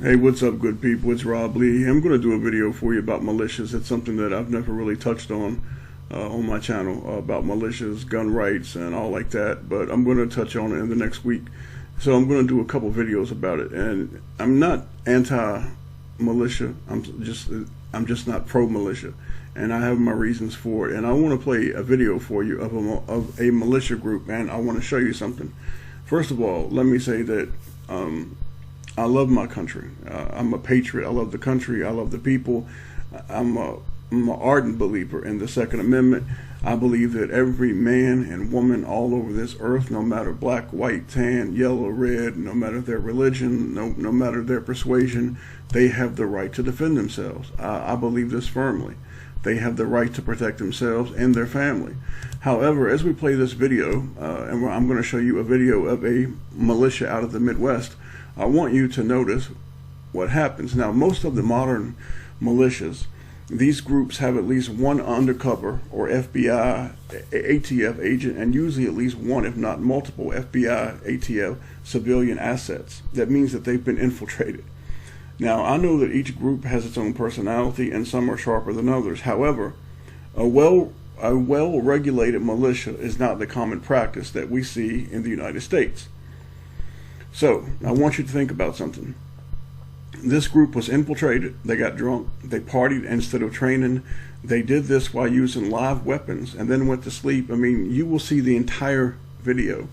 Hey, what's up, good people? It's Rob Lee. I'm going to do a video for you about militias. It's something that I've never really touched on my channel, about militias, gun rights, and all like that. But I'm going to touch on it in the next week. So I'm going to do a couple videos about it. And I'm not anti-militia. I'm just not pro-militia. And I have my reasons for it. And I want to play a video for you of a militia group, and I want to show you something. First of all, let me say that I love my country. I'm a patriot. I love the country. I love the people. I'm an ardent believer in the Second Amendment. I believe that every man and woman all over this earth, no matter black, white, tan, yellow, red, no matter their religion, no matter their persuasion, they have the right to defend themselves. I believe this firmly. They have the right to protect themselves and their family. However, as we play this video, and I'm going to show you a video of a militia out of the Midwest, I want you to notice what happens. Now, most of the modern militias, these groups have at least one undercover or FBI, ATF agent, and usually at least one, if not multiple, FBI, ATF civilian assets. That means that they've been infiltrated. Now, I know that each group has its own personality, and some are sharper than others. However, a well-regulated militia is not the common practice that we see in the United States. So, I want you to think about something. This group was infiltrated, they got drunk, they partied instead of training, they did this while using live weapons, and then went to sleep. I mean, you will see the entire video.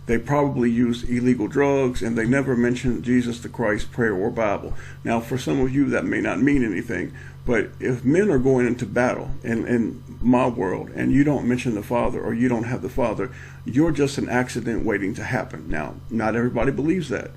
They probably used illegal drugs, and they never mentioned Jesus the Christ, prayer, or Bible. Now, for some of you, that may not mean anything, but if men are going into battle in my world, and you don't mention the Father, or you don't have the Father, you're just an accident waiting to happen. Now, not everybody believes that.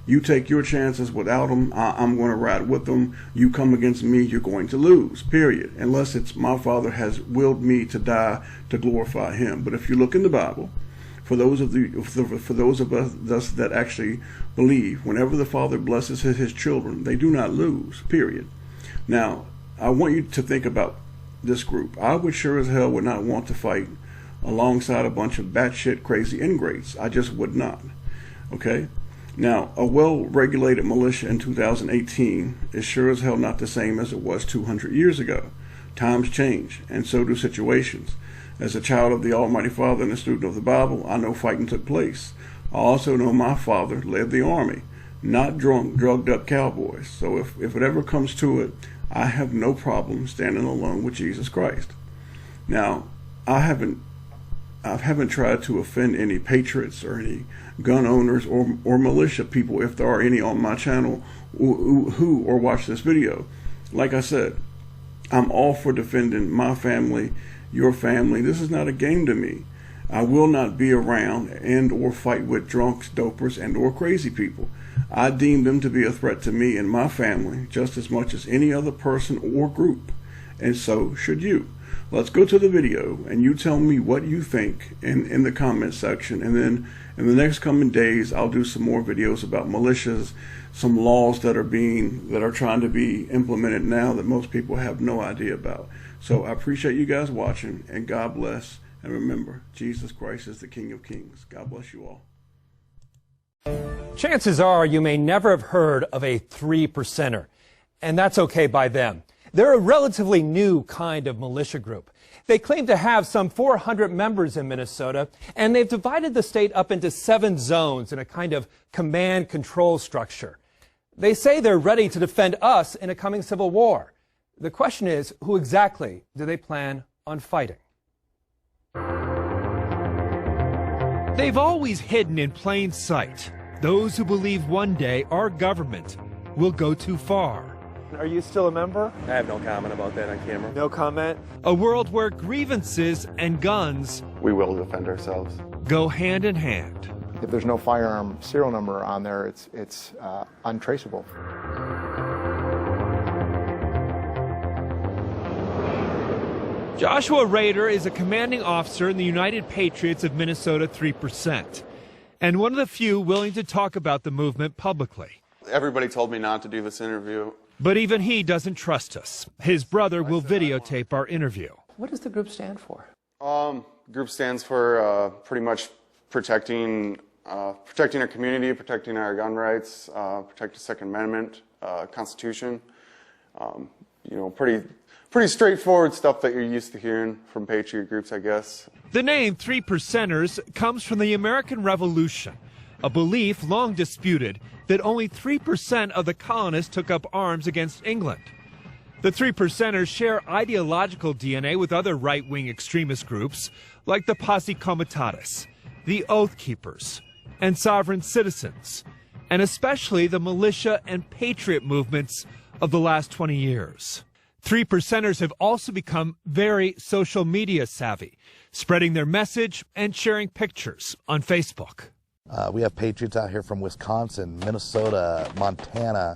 You take your chances without them, I'm going to ride with them. You come against me, you're going to lose, period. Unless it's my Father has willed me to die to glorify him. But if you look in the Bible, for those of us that actually believe, whenever the Father blesses his children, they do not lose, period. Now, I want you to think about this group. I would sure as hell would not want to fight alongside a bunch of batshit crazy ingrates. I just would not. Okay? Now, a well-regulated militia in 2018 is sure as hell not the same as it was 200 years ago. Times change, and so do situations. As a child of the Almighty Father and a student of the Bible, I know fighting took place. I also know my father led the army, not drunk, drugged-up cowboys. So if it ever comes to it, I have no problem standing alone with Jesus Christ. Now, I haven't tried to offend any patriots or any gun owners or militia people, if there are any on my channel who or watch this video. Like I said, I'm all for defending my family, your family. This is not a game to me. I will not be around and or fight with drunks, dopers, and or crazy people. I deem them to be a threat to me and my family just as much as any other person or group, and so should you. Let's go to the video, and you tell me what you think in the comment section, and then in the next coming days I'll do some more videos about militias, some laws that are trying to be implemented now that most people have no idea about. So I appreciate you guys watching, and God bless, and remember, Jesus Christ is the King of Kings. God bless you all. Chances are you may never have heard of a 3%er, and that's okay by them. They're a relatively new kind of militia group. They claim to have some 400 members in Minnesota, and they've divided the state up into 7 zones in a kind of command control structure. They say they're ready to defend us in a coming civil war. The question is, who exactly do they plan on fighting? They've always hidden in plain sight. Those who believe one day our government will go too far. Are you still a member? I have no comment about that on camera. No comment? A world where grievances and guns We will defend ourselves. go hand in hand. If there's no firearm serial number on there, it's untraceable. Joshua Rader is a commanding officer in the United Patriots of Minnesota 3%, and one of the few willing to talk about the movement publicly. Everybody told me not to do this interview. But even he doesn't trust us. His brother will videotape our interview. What does the group stand for? Group stands for pretty much protecting our community, protecting our gun rights, protect the Second Amendment, Constitution. You know, pretty straightforward stuff that you're used to hearing from patriot groups, I guess. The name 3 Percenters comes from the American Revolution, a belief long disputed that only 3% of the colonists took up arms against England. The 3 Percenters share ideological DNA with other right-wing extremist groups like the Posse Comitatus, the Oath Keepers, and Sovereign Citizens, and especially the militia and patriot movements of the last 20 years. 3 Percenters have also become very social media savvy, spreading their message and sharing pictures on Facebook. We have patriots out here from Wisconsin, Minnesota, Montana,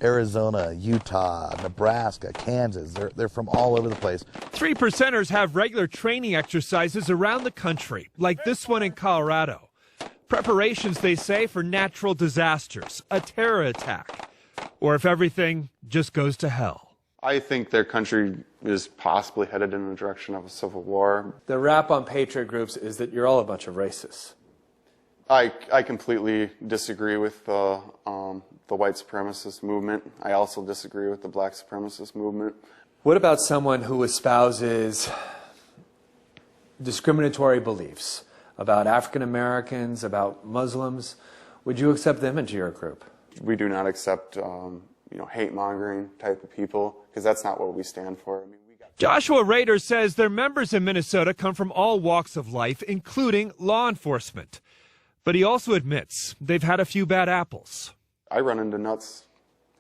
Arizona, Utah, Nebraska, Kansas. They're from all over the place. 3 Percenters have regular training exercises around the country, like this one in Colorado. Preparations, they say, for natural disasters, a terror attack, or if everything just goes to hell. I think their country is possibly headed in the direction of a civil war. The rap on patriot groups is that you're all a bunch of racists. I completely disagree with the white supremacist movement. I also disagree with the black supremacist movement. What about someone who espouses discriminatory beliefs about African Americans, about Muslims? Would you accept them into your group? We do not accept hate-mongering type of people, because that's not what we stand for. I mean, Joshua Rader says their members in Minnesota come from all walks of life, including law enforcement. But he also admits they've had a few bad apples. I run into nuts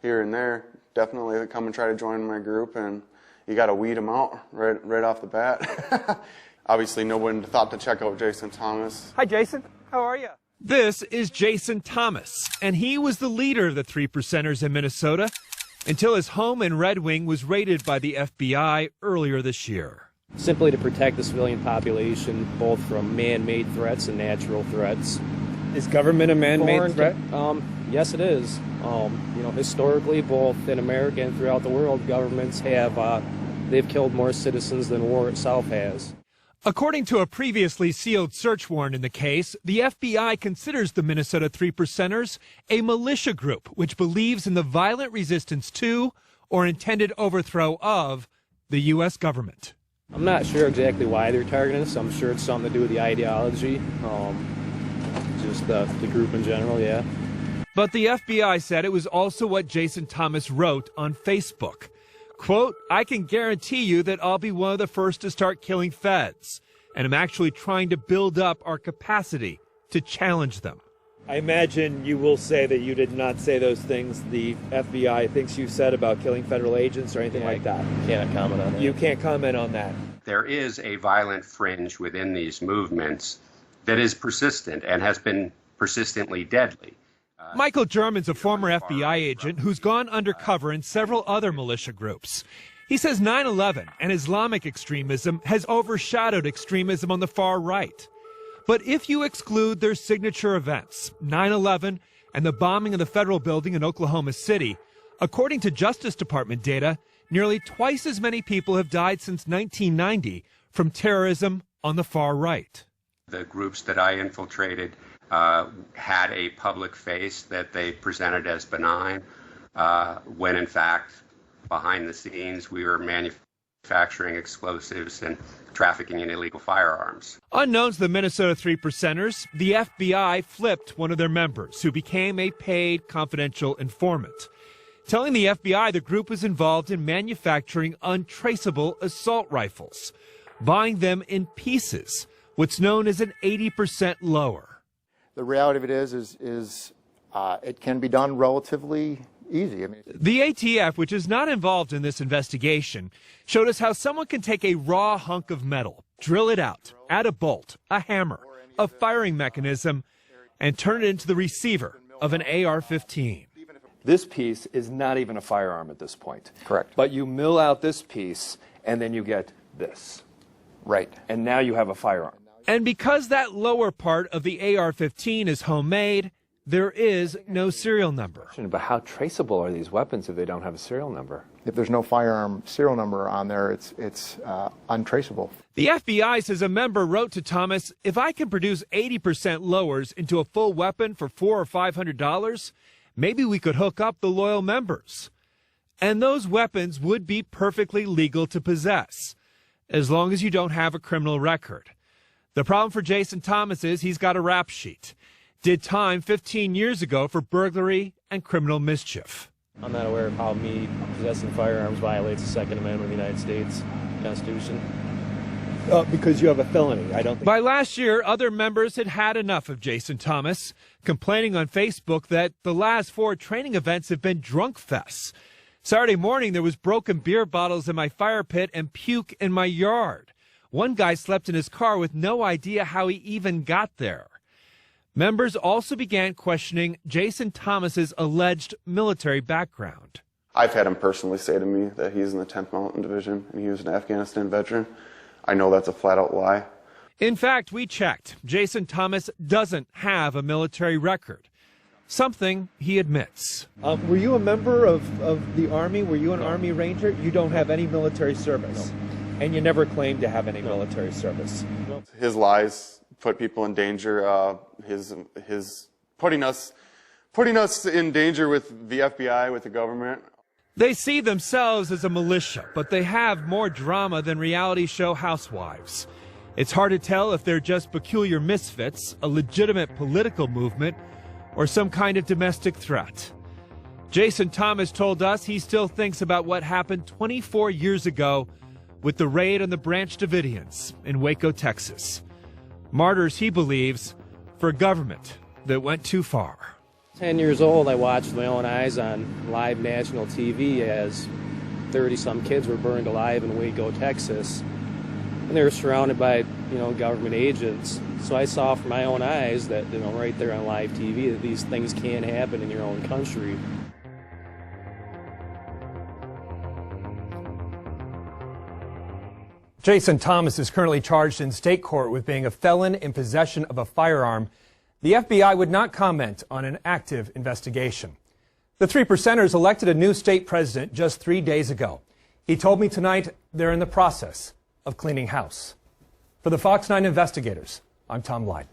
here and there, definitely, that come and try to join my group, and you got to weed them out right off the bat. Obviously, no one thought to check out Jason Thomas. Hi, Jason. How are you? This is Jason Thomas, and he was the leader of the 3 Percenters in Minnesota until his home in Red Wing was raided by the FBI earlier this year. Simply to protect the civilian population, both from man-made threats and natural threats. Is government a man-made threat? Yes, it is. Historically, both in America and throughout the world, governments have they've killed more citizens than war itself has. According to a previously sealed search warrant in the case, the FBI considers the Minnesota 3 Percenters a militia group which believes in the violent resistance to or intended overthrow of the U.S. government. I'm not sure exactly why they're targeting us. I'm sure it's something to do with the ideology, just the group in general, yeah. But the FBI said it was also what Jason Thomas wrote on Facebook. Quote, I can guarantee you that I'll be one of the first to start killing feds, and I'm actually trying to build up our capacity to challenge them. I imagine you will say that you did not say those things the FBI thinks you said about killing federal agents or anything like that. Can't comment on that. You can't comment on that. There is a violent fringe within these movements that is persistent and has been persistently deadly. Michael German's a former FBI agent who's gone undercover in several other militia groups. He says 9/11 and Islamic extremism has overshadowed extremism on the far right. But if you exclude their signature events, 9/11 and the bombing of the federal building in Oklahoma City, according to Justice Department data, nearly twice as many people have died since 1990 from terrorism on the far right. The groups that I infiltrated had a public face that they presented as benign, when in fact, behind the scenes, we were manufacturing explosives and trafficking in illegal firearms. Unknown to the Minnesota 3 Percenters, the FBI flipped one of their members who became a paid confidential informant, telling the FBI the group was involved in manufacturing untraceable assault rifles, buying them in pieces, what's known as an 80% lower. The reality of it is it can be done relatively easy. I mean, the ATF, which is not involved in this investigation, showed us how someone can take a raw hunk of metal, drill it out, add a bolt, a hammer, a firing mechanism, and turn it into the receiver of an AR-15. This piece is not even a firearm at this point. Correct. But you mill out this piece, and then you get this. right. And now you have a firearm. And because that lower part of the AR-15 is homemade, there is no serial number. But how traceable are these weapons if they don't have a serial number? If there's no firearm serial number on there, it's untraceable. The FBI says a member wrote to Thomas, if I can produce 80% lowers into a full weapon for $400 or $500, maybe we could hook up the loyal members. And those weapons would be perfectly legal to possess, as long as you don't have a criminal record. The problem for Jason Thomas is he's got a rap sheet. Did time 15 years ago for burglary and criminal mischief. I'm not aware of how me possessing firearms violates the Second Amendment of the United States Constitution. Because you have a felony. I don't think. By last year, other members had had enough of Jason Thomas, complaining on Facebook that the last 4 training events have been drunk fests. Saturday morning, there was broken beer bottles in my fire pit and puke in my yard. One guy slept in his car with no idea how he even got there. Members also began questioning Jason Thomas's alleged military background. I've had him personally say to me that he's in the 10th Mountain Division and he was an Afghanistan veteran. I know that's a flat-out lie. In fact, we checked. Jason Thomas doesn't have a military record, something he admits. Were you a member of the Army? Were you an Army Ranger? You don't have any military service. No. And you never claimed to have any military service. No. His lies put people in danger. His putting us in danger with the FBI, with the government. They see themselves as a militia, but they have more drama than reality show housewives. It's hard to tell if they're just peculiar misfits, a legitimate political movement, or some kind of domestic threat. Jason Thomas told us he still thinks about what happened 24 years ago with the raid on the Branch Davidians in Waco, Texas. Martyrs, he believes, for a government that went too far. 10 years old, I watched with my own eyes on live national TV as 30-some kids were burned alive in Waco, Texas. And they were surrounded by, government agents. So I saw from my own eyes that, right there on live TV, that these things can happen in your own country. Jason Thomas is currently charged in state court with being a felon in possession of a firearm. The FBI would not comment on an active investigation. The 3%ers elected a new state president just 3 days ago. He told me tonight they're in the process of cleaning house. For the Fox 9 investigators, I'm Tom Lydon.